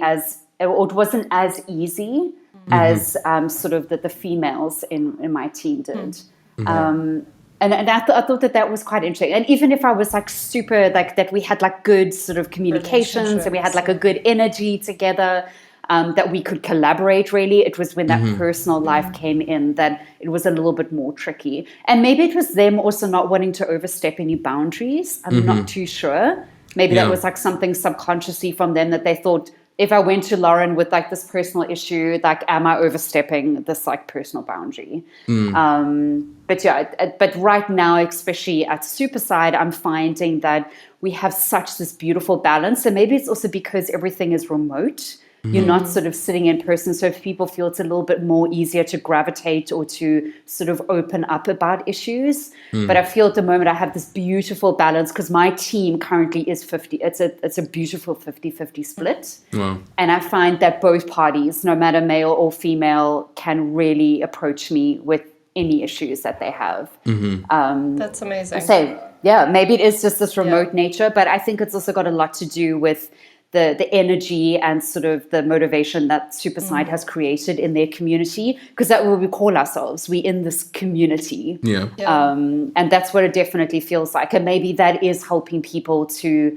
or it wasn't as easy as sort of the females in my team did. And I thought that was quite interesting. And even if I was like super, like that we had like good sort of communications and we had like a good energy together, that we could collaborate really. It was when that personal life came in that it was a little bit more tricky. And maybe it was them also not wanting to overstep any boundaries. I'm not too sure. Maybe that was like something subconsciously from them that they thought, if I went to Lauren with like this personal issue, like, am I overstepping this like personal boundary? But right now, especially at Superside, I'm finding that we have such this beautiful balance. And maybe it's also because everything is remote. You're not sort of sitting in person. So if people feel it's a little bit more easier to gravitate or to sort of open up about issues. But I feel at the moment I have this beautiful balance because my team currently is 50. It's a beautiful 50-50 split. Wow. And I find that both parties, no matter male or female, can really approach me with any issues that they have. That's amazing. So yeah, maybe it is just this remote nature, but I think it's also got a lot to do with the energy and sort of the motivation that Superside has created in their community, because that's what we call ourselves. We in this community. And that's what it definitely feels like. And maybe that is helping people to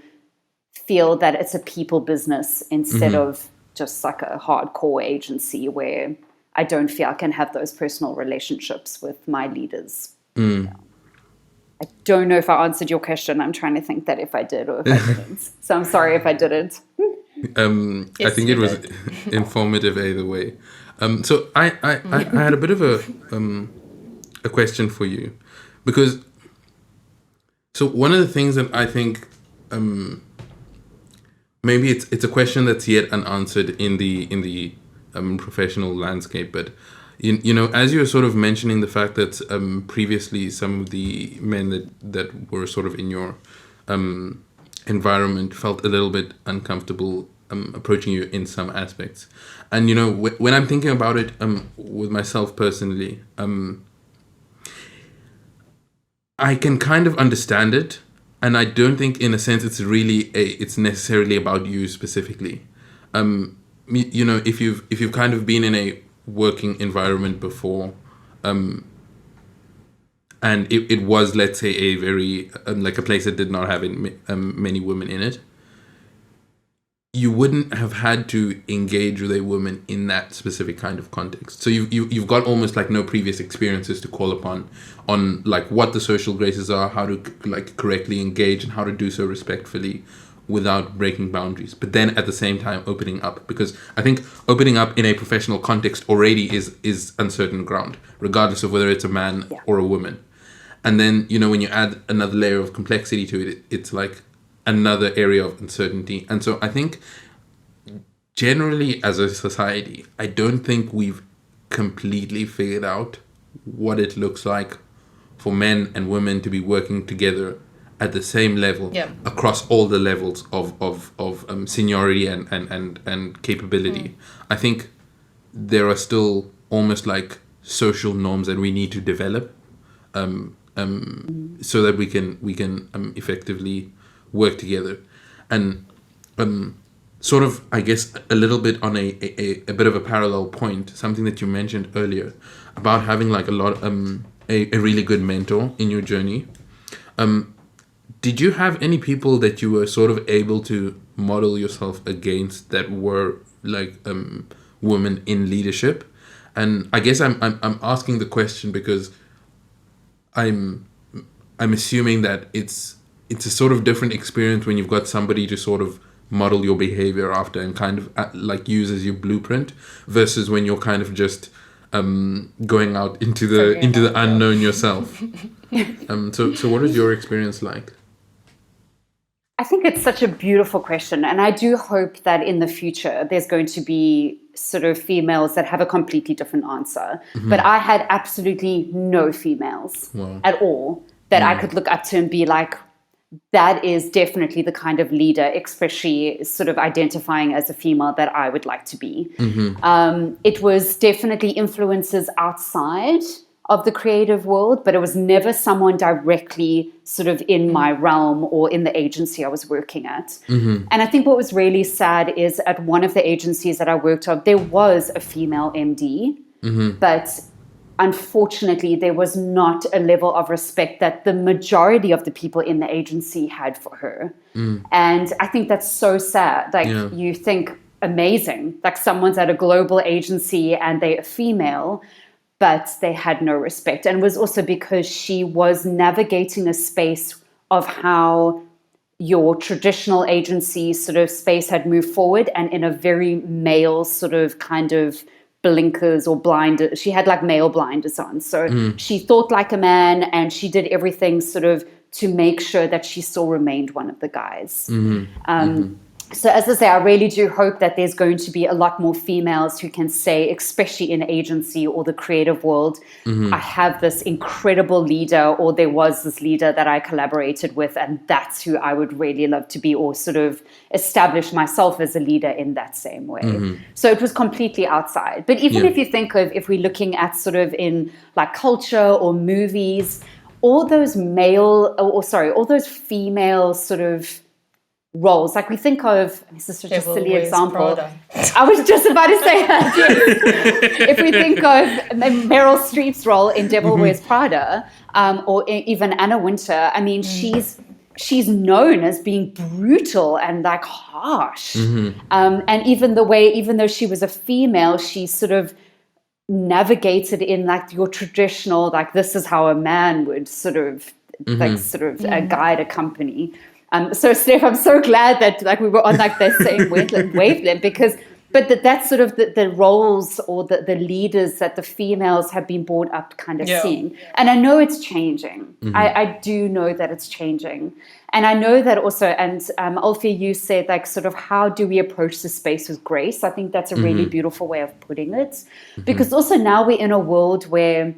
feel that it's a people business instead of just like a hardcore agency where I don't feel I can have those personal relationships with my leaders. I don't know if I answered your question. I'm trying to think that if I did or if I didn't. So I'm sorry if I didn't. I think it was informative either way. So I had a bit of a question for you, because so one of the things that I think maybe it's a question that's yet unanswered in the professional landscape, but you know, as you were sort of mentioning the fact that previously some of the men that were sort of in your environment felt a little bit uncomfortable approaching you in some aspects. And, you know, when I'm thinking about it with myself personally, I can kind of understand it. And I don't think in a sense it's necessarily about you specifically. You know, if you've kind of been in a working environment before, and it was, let's say, a very like a place that did not have many women in it, you wouldn't have had to engage with a woman in that specific kind of context. So you've got almost like no previous experiences to call upon on like what the social graces are, how to like correctly engage, and how to do so respectfully without breaking boundaries. But then at the same time opening up, because I think opening up in a professional context already is uncertain ground, regardless of whether it's a man or a woman. And then, you know, when you add another layer of complexity to it, it's like another area of uncertainty. And so I think generally as a society, I don't think we've completely figured out what it looks like for men and women to be working together at the same level across all the levels of seniority and capability. I think there are still almost like social norms that we need to develop so that we can effectively work together. And sort of, I guess, a little bit on a bit of a parallel point, something that you mentioned earlier about having like a really good mentor in your journey. Did you have any people that you were sort of able to model yourself against that were like women in leadership? And I guess I'm asking the question because I'm assuming that it's a sort of different experience when you've got somebody to sort of model your behavior after and kind of like use as your blueprint versus when you're kind of just going out into the unknown yourself. So what is your experience like? I think it's such a beautiful question, and I do hope that in the future there's going to be sort of females that have a completely different answer. But I had absolutely no females at all that I could look up to and be like, that is definitely the kind of leader, especially sort of identifying as a female, that I would like to be. It was definitely influences outside of the creative world, but it was never someone directly sort of in my realm or in the agency I was working at. And I think what was really sad is at one of the agencies that I worked on, there was a female MD, but unfortunately, there was not a level of respect that the majority of the people in the agency had for her. And I think that's so sad. Like you think, amazing, like someone's at a global agency and they're a female, but they had no respect. And it was also because she was navigating a space of how your traditional agency sort of space had moved forward, and in a very male sort of kind of blinkers or blinders. She had like male blinders on. So she thought like a man, and she did everything sort of to make sure that she still remained one of the guys. So as I say, I really do hope that there's going to be a lot more females who can say, especially in agency or the creative world, I have this incredible leader, or there was this leader that I collaborated with, and that's who I would really love to be, or sort of establish myself as a leader in that same way. So it was completely outside. But even if you think of, if we're looking at sort of in like culture or movies, all those all those female sort of roles, like we think of, this is such a silly example. I was just about to say that. If we think of Meryl Streep's role in Devil Wears Prada, or even Anna Wintour, I mean, she's known as being brutal and like harsh. And even though she was a female, she sort of navigated in like your traditional, like this is how a man would sort of guide a company. So Steph, I'm so glad that like we were on like that same wavelength, but that's sort of the roles or the leaders that the females have been brought up kind of seeing. And I know it's changing. I do know that it's changing. And I know that also, and Alfie, you said like sort of how do we approach the space with grace? I think that's a really beautiful way of putting it. Because also now we're in a world where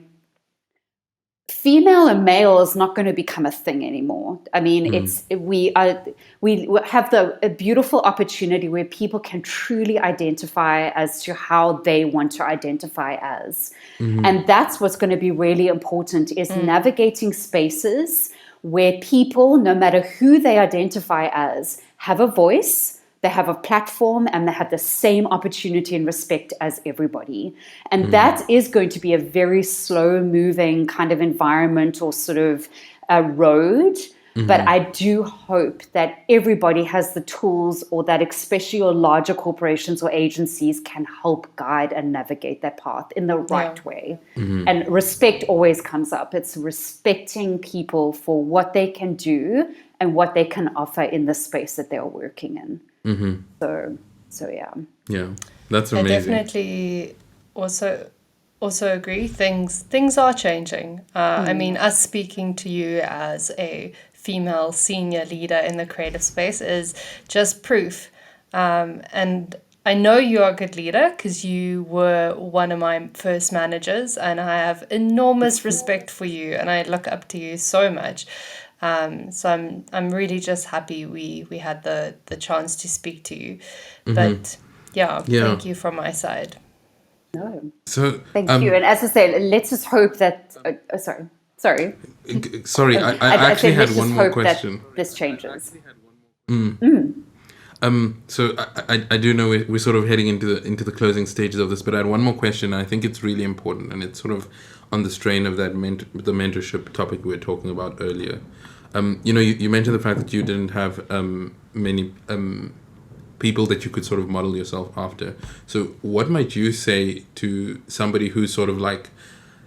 female and male is not going to become a thing anymore. I mean, we have a beautiful opportunity where people can truly identify as to how they want to identify as. And that's what's going to be really important, is navigating spaces where people, no matter who they identify as, have a voice, they have a platform, and they have the same opportunity and respect as everybody. And that is going to be a very slow moving kind of environment or sort of a road. But I do hope that everybody has the tools, or that especially your larger corporations or agencies can help guide and navigate that path in the right way. And respect always comes up. It's respecting people for what they can do and what they can offer in the space that they're working in. So yeah. Yeah, that's amazing. I definitely also agree. Things are changing. I mean, us speaking to you as a female senior leader in the creative space is just proof. And I know you are a good leader because you were one of my first managers, and I have enormous respect for you, and I look up to you so much. So I'm really just happy we had the chance to speak to you. But thank you from my side. No. So thank you. And as I said, let's just hope that. Sorry. Sorry, I actually had one more question. This changes. So I do know we're sort of heading into the closing stages of this, but I had one more question. I think it's really important, and it's sort of on the strain of that the mentorship topic we were talking about earlier. You mentioned the fact that you didn't have many people that you could sort of model yourself after. So what might you say to somebody who's sort of like,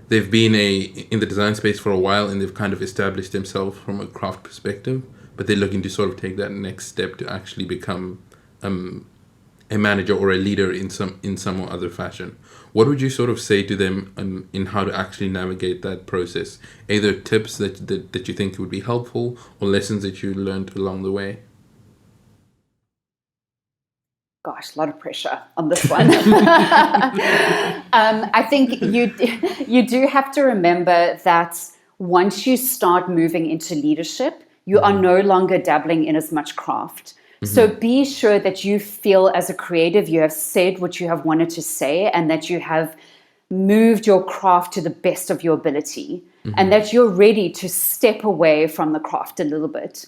they've been in the design space for a while and they've kind of established themselves from a craft perspective, but they're looking to sort of take that next step to actually become a manager or a leader in some or other fashion? What would you sort of say to them in how to actually navigate that process? Either tips that you think would be helpful, or lessons that you learned along the way? Gosh, a lot of pressure on this one. I think you do have to remember that once you start moving into leadership, you are no longer dabbling in as much craft. So be sure that you feel as a creative, you have said what you have wanted to say, and that you have moved your craft to the best of your ability, and that you're ready to step away from the craft a little bit.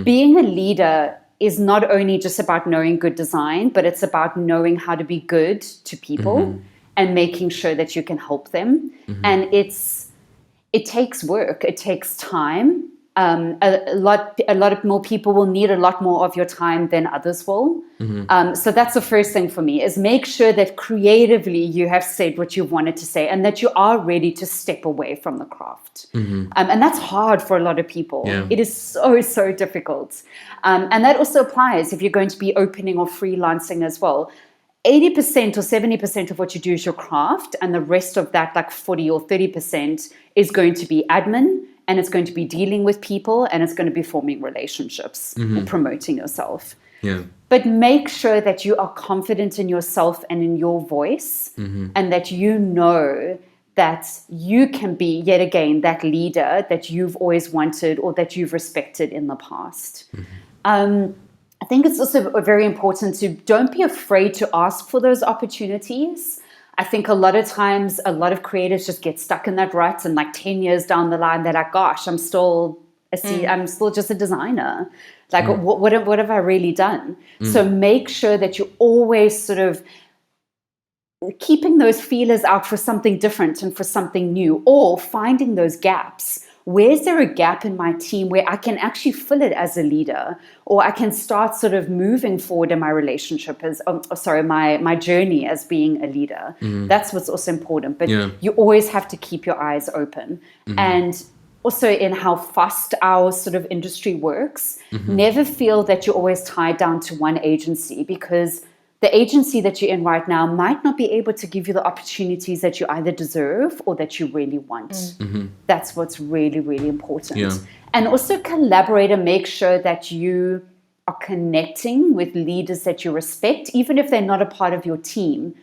Being a leader is not only just about knowing good design, but it's about knowing how to be good to people and making sure that you can help them. And it takes work. It takes time. A lot more people will need a lot more of your time than others will. So that's the first thing for me, is make sure that creatively you have said what you wanted to say, and that you are ready to step away from the craft. And that's hard for a lot of people. Yeah. It is so difficult. And that also applies if you're going to be opening or freelancing as well. 80% or 70% of what you do is your craft, and the rest of that, like 40 or 30%, is going to be admin, and it's going to be dealing with people, and it's going to be forming relationships and promoting yourself. Yeah. But make sure that you are confident in yourself and in your voice, and that you know that you can be, yet again, that leader that you've always wanted or that you've respected in the past. I think it's also very important to don't be afraid to ask for those opportunities. I think a lot of times, a lot of creatives just get stuck in that rut, and like 10 years down the line, they're like, gosh, I'm still just a designer. Like, what have I really done? So make sure that you're always sort of keeping those feelers out for something different and for something new, or finding those gaps. Where's there a gap in my team where I can actually fill it as a leader, or I can start sort of moving forward in my relationship my journey as being a leader. That's what's also important. But you always have to keep your eyes open. And also in how fast our sort of industry works, never feel that you're always tied down to one agency, because the agency that you're in right now might not be able to give you the opportunities that you either deserve or that you really want. That's what's really, really important. Yeah. And also collaborate and make sure that you are connecting with leaders that you respect, even if they're not a part of your team.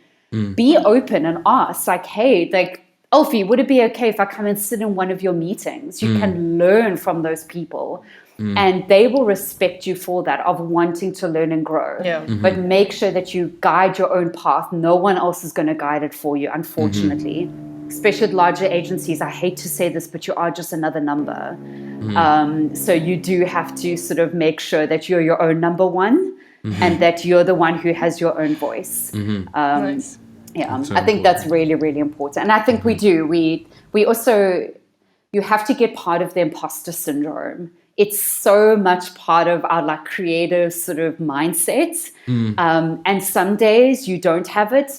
Be open and ask, like, hey, like, Alfie, would it be okay if I come and sit in one of your meetings? You can learn from those people. And they will respect you for that, of wanting to learn and grow. But make sure that you guide your own path. No one else is going to guide it for you, unfortunately. Especially with larger agencies, I hate to say this, but you are just another number. So you do have to sort of make sure that you're your own number one, and that you're the one who has your own voice. Nice. Yeah, I think that's really, really important. And I think we do. We also, you have to get part of the imposter syndrome it's so much part of our like creative sort of mindset. And some days you don't have it.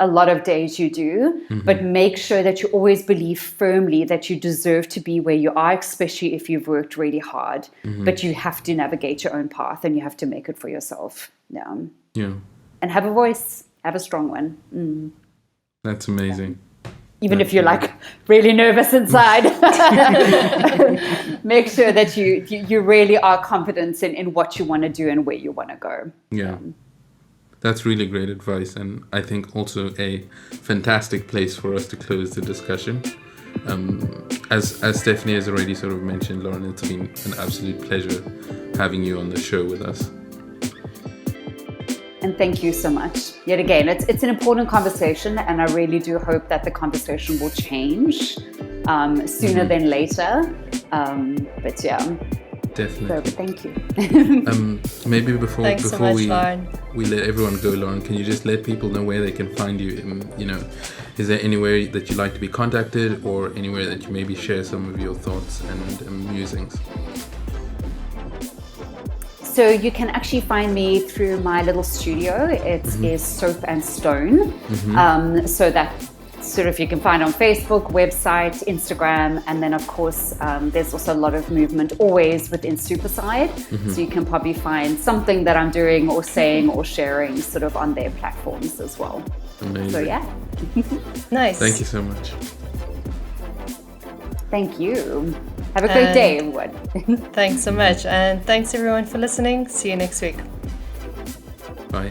A lot of days you do, but make sure that you always believe firmly that you deserve to be where you are, especially if you've worked really hard. But you have to navigate your own path and you have to make it for yourself. Yeah. And have a voice, have a strong one. That's amazing. Even if you're like really nervous inside, make sure that you really are confident in what you want to do and where you want to go. Yeah. That's really great advice, and I think also a fantastic place for us to close the discussion. As Stephanie has already sort of mentioned, Lauren, it's been an absolute pleasure having you on the show with us. And thank you so much. Yet again, it's an important conversation, and I really do hope that the conversation will change sooner than later. But yeah. Definitely. So, thank you. Maybe before Lauren. we let everyone go, Lauren, can you just let people know where they can find you? Is there anywhere that you'd like to be contacted, or anywhere that you maybe share some of your thoughts and musings? So you can actually find me through my little studio. It is Soap and Stone. So that sort of you can find on Facebook, website, Instagram, and then of course there's also a lot of movement always within Superside. So you can probably find something that I'm doing or saying or sharing sort of on their platforms as well. Amazing. So yeah. Nice. Thank you so much. Thank you. Have a great day, everyone. Thanks so much. And thanks everyone for listening. See you next week. Bye.